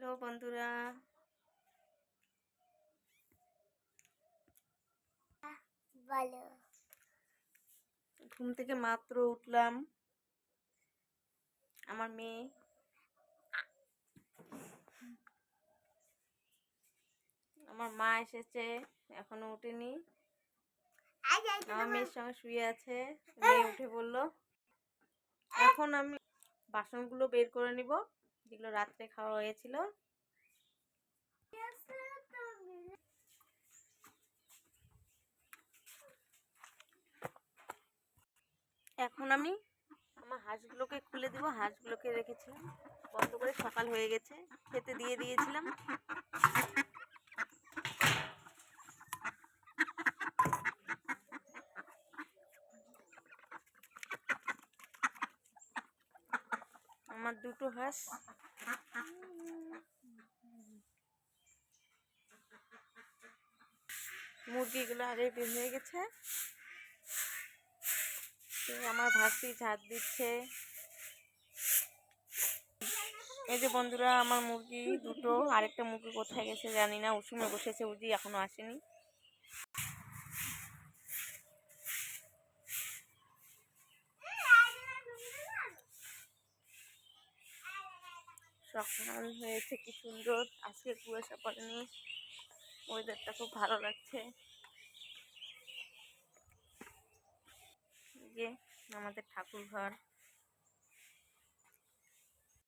Hello বন্ধুরা, বলো। ঘুম থেকে মাত্র উঠলাম। আমার মেয়ে আমার মা এসেছে, এখনো উঠেনি। আমার মেয়ের সঙ্গে শুয়ে আছে, মেয়ে উঠে পড়লো। এখন আমি বাসনগুলো বের করে নিব, যেগুলো রাত্রে খাওয়া হয়েছিল। এখন আমি আমার হাঁসগুলোকে খুলে দিব। হাঁসগুলোকে রেখেছিলাম বন্ধ করে, সকাল হয়ে গেছে, খেতে দিয়ে দিয়েছিলাম। আমার দুটো হাঁস মুরগিগুলো আগে বের হয়ে গেছে। আমার ভাসি ঝাড় দিচ্ছে। এই যে বন্ধুরা, আমার মুরগি দুটো, আরেকটা মুরগি কোথায় গেছে জানি না। উঠোনে বসেছে, উজি এখনো আসেনি। সকাল হয়েছে, কি সুন্দর, আজকে কুয়াশা পড়েনি, ওয়েদারটা খুব ভালো লাগছে। এই যে আমাদের ঠাকুর ঘর।